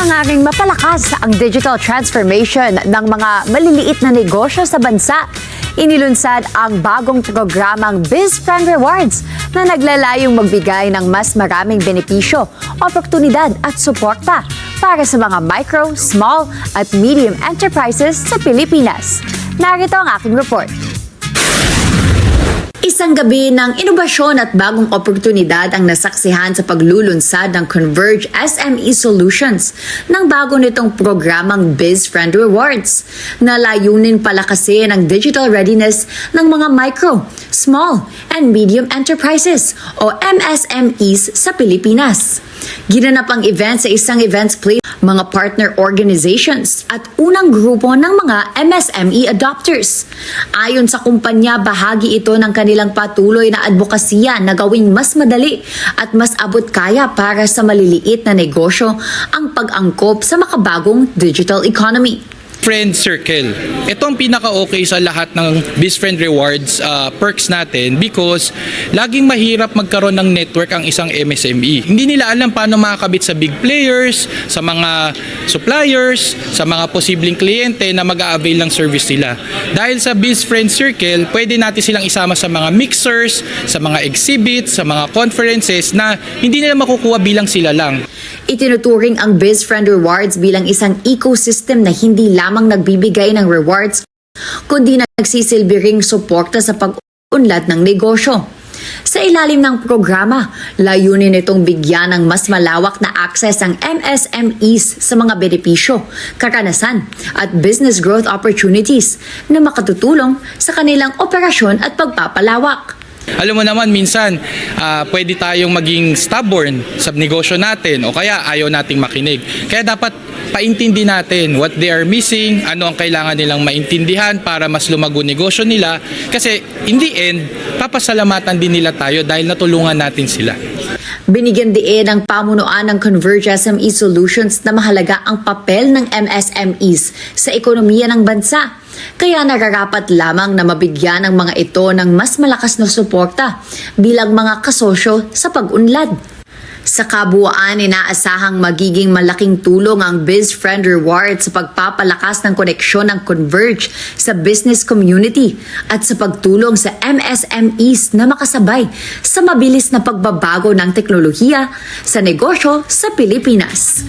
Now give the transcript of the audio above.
Hangaring mapalakas ang digital transformation ng mga maliliit na negosyo sa bansa. Inilunsad ang bagong programang BizFriend Rewards na naglalayong magbigay ng mas maraming benepisyo, oportunidad at suporta para sa mga micro, small at medium enterprises sa Pilipinas. Narito ang aking report. Isang gabi ng inobasyon at bagong oportunidad ang nasaksihan sa paglulunsad ng Converge SME Solutions ng bago nitong programang BizFriend Rewards na layunin palakasin ang digital readiness ng mga micro, small, and medium enterprises o MSMEs sa Pilipinas. Ginanap ang event sa isang events place, mga partner organizations at unang grupo ng mga MSME adopters. Ayon sa kumpanya, bahagi ito ng kanilang patuloy na advokasya na gawing mas madali at mas abot kaya para sa maliliit na negosyo ang pag-angkop sa makabagong digital economy. Friend Circle. Ito ang pinaka-okay sa lahat ng BizFriend Rewards perks natin because laging mahirap magkaroon ng network ang isang MSME. Hindi nila alam paano makakabit sa big players, sa mga suppliers, sa mga posibleng kliyente na mag-a-avail ng service nila. Dahil sa BizFriend Circle, pwede natin silang isama sa mga mixers, sa mga exhibits, sa mga conferences na hindi nila makukuha bilang sila lang. Itinuturing ang BizFriend Rewards bilang isang ecosystem na hindi lamang nagbibigay ng rewards, kundi nagsisilbi ring suporta sa pag-unlad ng negosyo. Sa ilalim ng programa, layunin itong bigyan ng mas malawak na access ang MSMEs sa mga benepisyo, karanasan at business growth opportunities na makatutulong sa kanilang operasyon at pagpapalawak. Alam mo naman, minsan pwede tayong maging stubborn sa negosyo natin o kaya ayaw nating makinig. Kaya dapat paintindi natin what they are missing, ano ang kailangan nilang maintindihan para mas lumago negosyo nila. Kasi in the end, papasalamatan din nila tayo dahil natulungan natin sila. Binigyan diin ng pamunuan ng Converge SME Solutions na mahalaga ang papel ng MSMEs sa ekonomiya ng bansa. Kaya nararapat lamang na mabigyan ng mga ito ng mas malakas na suporta bilang mga kasosyo sa pag-unlad. Sa kabuuan, inaasahang magiging malaking tulong ang BizFriend Rewards sa pagpapalakas ng koneksyon ng Converge sa business community at sa pagtulong sa MSMEs na makasabay sa mabilis na pagbabago ng teknolohiya sa negosyo sa Pilipinas.